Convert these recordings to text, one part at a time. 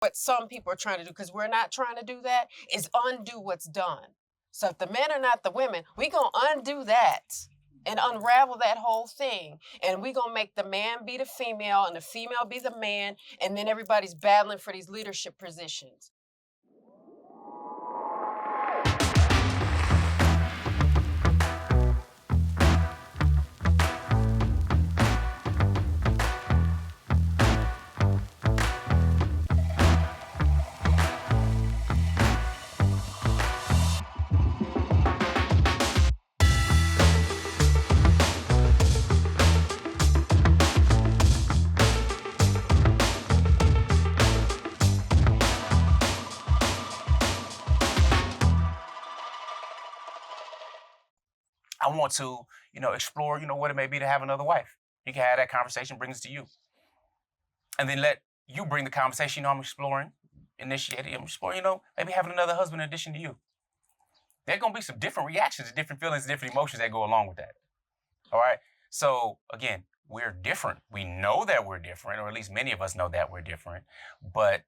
What some people are trying to do, because we're not trying to do that, is undo what's done. So if the men are not the women, we're going to undo that and unravel that whole thing. And we're going to make the man be the female and the female be the man, and then everybody's battling for these leadership positions. I want to, explore, what it may be to have another wife. You can have that conversation, bring this to you. And then let you bring the conversation, I'm exploring, initiating, I'm exploring, maybe having another husband in addition to you. There are going to be some different reactions, different feelings, different emotions that go along with that. All right? So, again, we're different. We know that we're different, or at least many of us know that we're different. But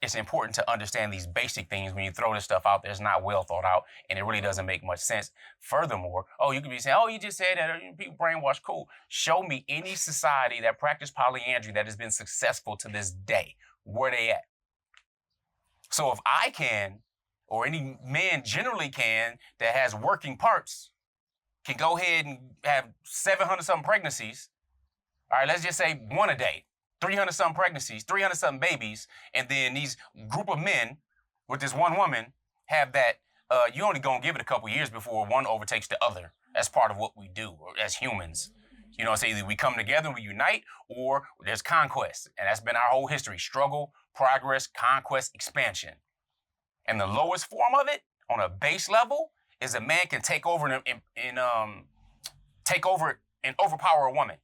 it's important to understand these basic things. When you throw this stuff out there, it's not well thought out, and it really doesn't make much sense. Furthermore, you could be saying, you just said that, people brainwash, cool. Show me any society that practiced polyandry that has been successful to this day. Where they at? So if I can, or any man generally can, that has working parts, can go ahead and have 700-something pregnancies, all right, let's just say one a day. 300-something pregnancies, 300-something babies, and then these group of men with this one woman have that, you only gonna give it a couple years before one overtakes the other. That's part of what we do as humans. So either we come together and we unite, or there's conquest. And that's been our whole history: struggle, progress, conquest, expansion. And the lowest form of it, on a base level, is a man can take over and overpower a woman.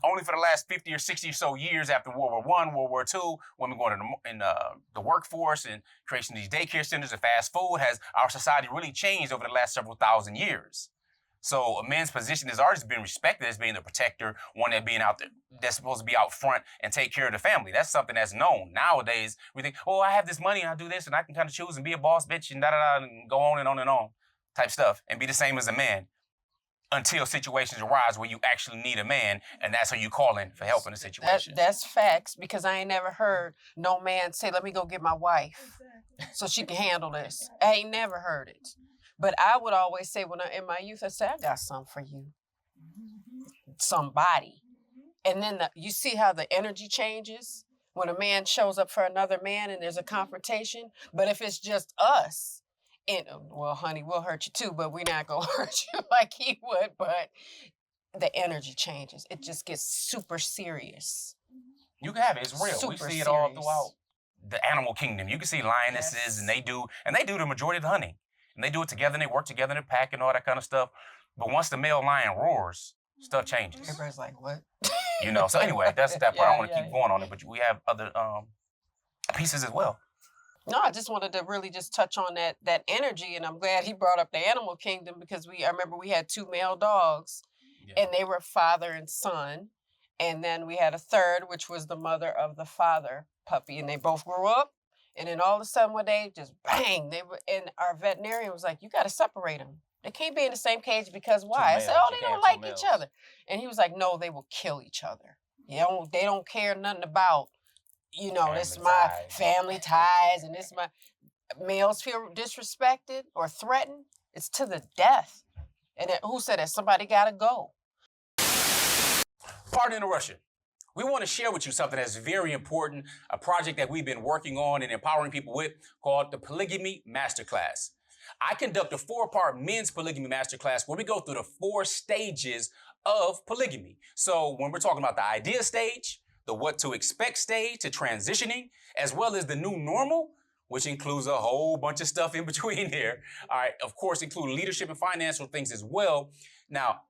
Only for the last 50 or 60 or so years after World War I, World War II, women going in the workforce and creating these daycare centers and fast food, has our society really changed over the last several thousand years. So a man's position has always been respected as being the protector, one that's supposed to be out front and take care of the family. That's something that's known. Nowadays, we think, I have this money and I do this and I can kind of choose and be a boss bitch and da-da-da and go on and on and on type stuff and be the same as a man. Until situations arise where you actually need a man, and that's who you call in for help in the situation. That's facts, because I ain't never heard no man say, let me go get my wife so she can handle this. I ain't never heard it. But I would always say, in my youth, I said, I got something for you. Somebody. And then you see how the energy changes when a man shows up for another man and there's a confrontation. But if it's just us, honey, we'll hurt you too, but we're not going to hurt you like he would. But the energy changes. It just gets super serious. You can have it. It's real. We see it all throughout the animal kingdom. You can see lionesses, yes. and they do the majority of the hunting. And they do it together, and they work together in a pack and all that kind of stuff. But once the male lion roars, stuff changes. Everybody's like, what? So anyway, that's that part. I want to keep going on it, but we have other pieces as well. No, I just wanted to really just touch on that energy, and I'm glad he brought up the animal kingdom, because I remember we had 2 male dogs, and they were father and son, and then we had a third, which was the mother of the father puppy, and they both grew up, and then all of a sudden one day, just bang, and our veterinarian was like, you got to separate them. They can't be in the same cage, because why? I said, they don't like each other. And he was like, no, they will kill each other. They don't care nothing about, this is my family ties, and this is my... Males feel disrespected or threatened, it's to the death. And who said that? Somebody got to go. Pardon interruption. We want to share with you something that's very important, a project that we've been working on and empowering people with, called the Polygamy Masterclass. I conduct a 4-part men's polygamy masterclass where we go through the 4 stages of polygamy. So when we're talking about the idea stage, the what to expect stage, to transitioning, as well as the new normal, which includes a whole bunch of stuff in between there. All right, of course, include leadership and financial things as well. Now,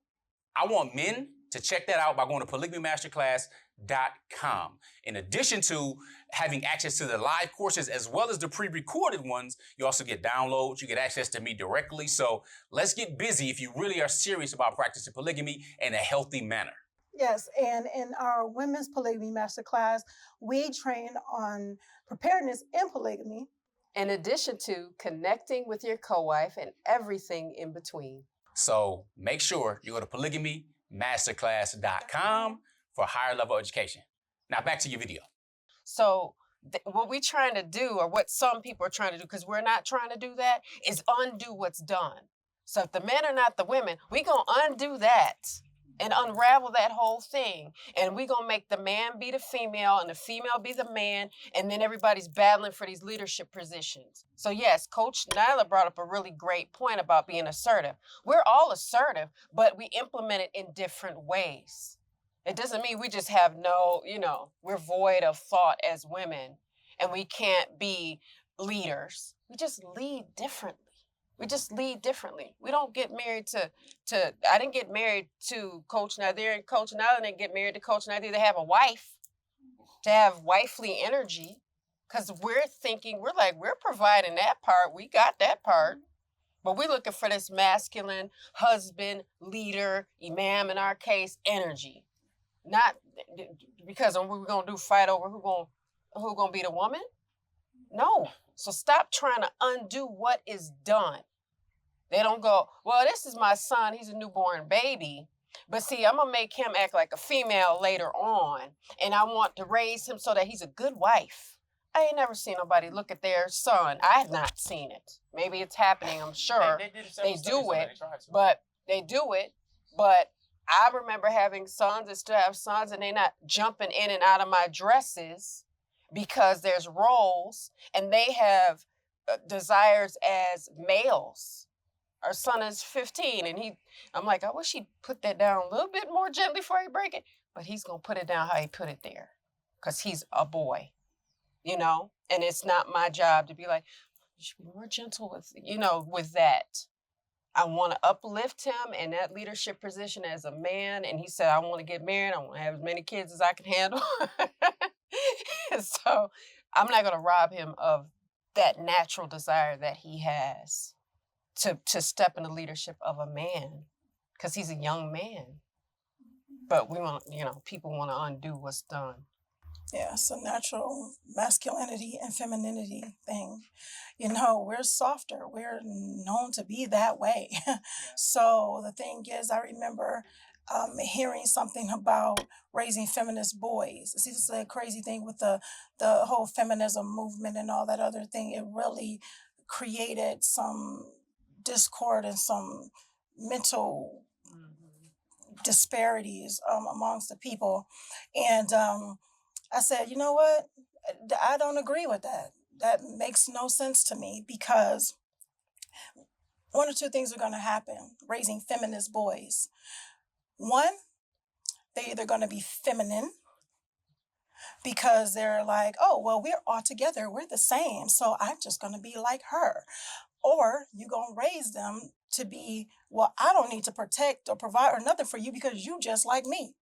I want men to check that out by going to polygamymasterclass.com. In addition to having access to the live courses as well as the pre-recorded ones, you also get downloads, you get access to me directly. So let's get busy if you really are serious about practicing polygamy in a healthy manner. Yes, and in our women's polygamy masterclass, we train on preparedness in polygamy. In addition to connecting with your co-wife and everything in between. So make sure you go to polygamymasterclass.com for higher level education. Now back to your video. So what we're trying to do, or what some people are trying to do, because we're not trying to do that, is undo what's done. So if the men are not the women, we're going to undo that and unravel that whole thing. And we're going to make the man be the female and the female be the man. And then everybody's battling for these leadership positions. So yes, Coach Nyla brought up a really great point about being assertive. We're all assertive, but we implement it in different ways. It doesn't mean we just have we're void of thought as women and we can't be leaders. We just lead differently. We don't get married to I didn't get married to Coach Nazir, and Coach Nyla didn't get married to Coach Nazir to have a wife, to have wifely energy. Because we're providing that part. We got that part. But we're looking for this masculine husband, leader, imam in our case, energy. Not because we're going to fight over who going to be the woman. No. So stop trying to undo what is done. They don't go, well, this is my son. He's a newborn baby. But see, I'm going to make him act like a female later on. And I want to raise him so that he's a good wife. I ain't never seen nobody look at their son. I have not seen it. Maybe it's happening, I'm sure. They do it. But I remember having sons and still have sons, and they're not jumping in and out of my dresses because there's roles, and they have desires as males. Our son is 15, and I'm like, I wish he'd put that down a little bit more gently before he break it, but he's going to put it down how he put it there because he's a boy, and it's not my job to be like, you should be more gentle with that. I want to uplift him in that leadership position as a man, and he said, I want to get married. I want to have as many kids as I can handle. So I'm not going to rob him of that natural desire that he has to step in the leadership of a man, because he's a young man. But we want, people want to undo what's done. Yeah, it's a natural masculinity and femininity thing. We're softer. We're known to be that way. Yeah. So the thing is, I remember hearing something about raising feminist boys. See, this is a crazy thing with the whole feminism movement and all that other thing. It really created some discord and some mental disparities amongst the people. And I said, you know what? I don't agree with that. That makes no sense to me, because one or two things are going to happen raising feminist boys. One, they're either going to be feminine because they're like, oh, well, we're all together. We're the same. So I'm just going to be like her. Or you're going to raise them to be, well, I don't need to protect or provide or nothing for you because you just like me.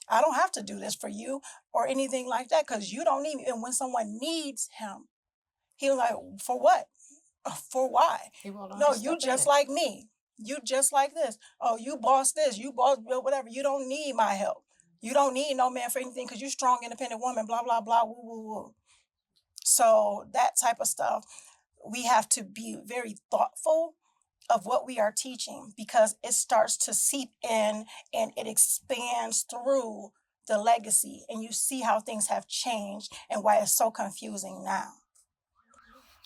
I don't have to do this for you or anything like that because you don't need me. And when someone needs him, he's like, for what? For why? No, you just like me. You just like this. Oh, you boss this. You boss whatever. You don't need my help. You don't need no man for anything because you're a strong, independent woman, blah, blah, blah, woo, woo, woo. So that type of stuff, we have to be very thoughtful of what we are teaching, because it starts to seep in and it expands through the legacy, and you see how things have changed and why it's so confusing now.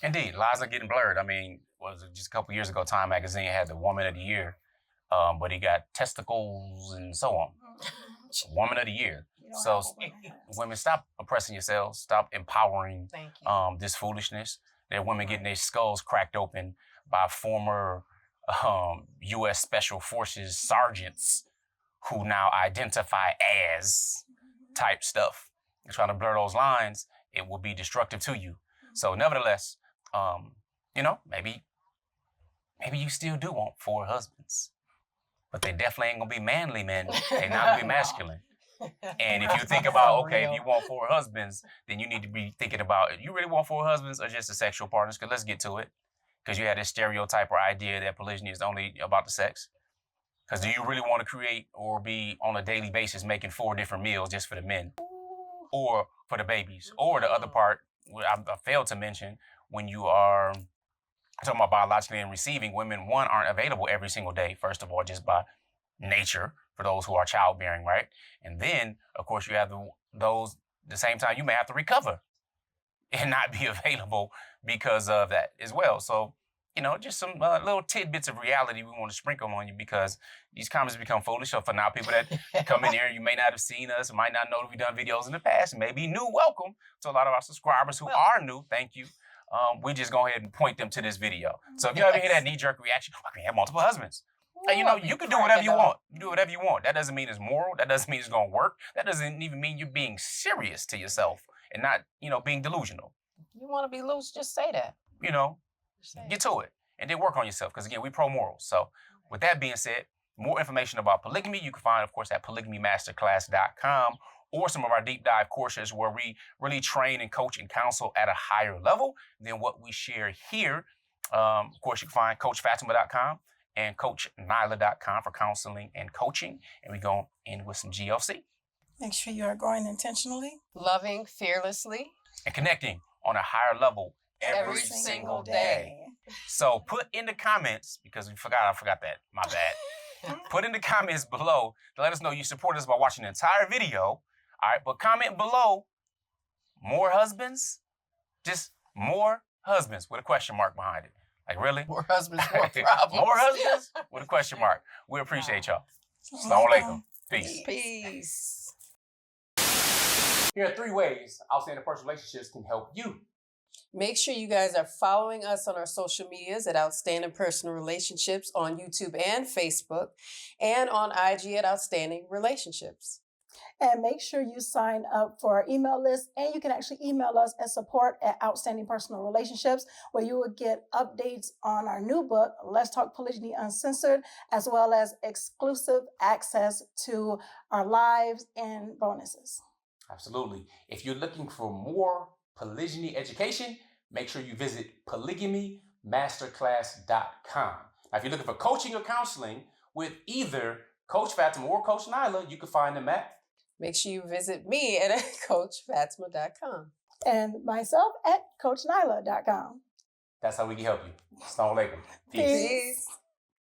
Indeed, lives are getting blurred. I mean, was it just a couple years ago, Time Magazine had the Woman of the Year, but he got testicles and so on. Woman of the Year. So women, stop oppressing yourselves. Stop empowering this foolishness. There are women getting their skulls cracked open by former U.S. Special Forces sergeants who now identify as type stuff. You're trying to blur those lines, it will be destructive to you. So nevertheless, maybe you still do want 4 husbands, but they definitely ain't gonna be manly men. They're not gonna be masculine. And if you think about, okay, if you want 4 husbands, then you need to be thinking about, you really want 4 husbands or just a sexual partners? Because let's get to it. Because you had this stereotype or idea that polygyny is only about the sex. Because do you really want to create or be on a daily basis making 4 different meals just for the men or for the babies? Or the other part, I failed to mention, when you are talking about biologically and receiving, women, one, aren't available every single day, first of all, just by nature, for those who are childbearing, right? And then, of course, you have those, the same time, you may have to recover and not be available because of that as well. So, you know, just some little tidbits of reality we want to sprinkle on you, because these comments become foolish. So for now, people that come in here, you may not have seen us, might not know that we've done videos in the past, maybe new. Welcome to a lot of our subscribers who are new. Thank you. We just go ahead and point them to this video. So if you ever hear that knee-jerk reaction, I can have multiple husbands. And, you know, you can do whatever you want. You do whatever you want. That doesn't mean it's moral. That doesn't mean it's going to work. That doesn't even mean you're being serious to yourself and not, you know, being delusional. You want to be loose, just say that. You know, get to it and then work on yourself, because, again, we pro-morals. So with that being said, more information about polygamy you can find, of course, at polygamymasterclass.com, or some of our deep dive courses where we really train and coach and counsel at a higher level than what we share here. Of course, you can find coachfatimah.com and coachnyla.com for counseling and coaching. And we go in with some GLC. Make sure you are growing intentionally, loving fearlessly, and connecting on a higher level every single day. So put in the comments, because I forgot that, my bad. Put in the comments below to let us know you support us by watching the entire video. All right, but comment below, more husbands, just more husbands with a question mark behind it. Like, really? More husbands, more problems. More husbands with a question mark. We appreciate y'all. Assalamu alaikum. Peace. Peace. Here are 3 ways outstanding personal relationships can help you. Make sure you guys are following us on our social medias at Outstanding Personal Relationships on YouTube and Facebook, and on IG at Outstanding Relationships. and make sure you sign up for our email list. And you can actually email us at support@Outstanding Personal Relationships, where you will get updates on our new book, Let's Talk Polygyny Uncensored, as well as exclusive access to our lives and bonuses. Absolutely. If you're looking for more polygyny education, make sure you visit polygamymasterclass.com. Now, if you're looking for coaching or counseling with either Coach Fatimah or Coach Nyla, you can find them at. Make sure you visit me at coachfatimah.com. And myself at coachnyla.com. That's how we can help you. Assalamu alaikum. Peace.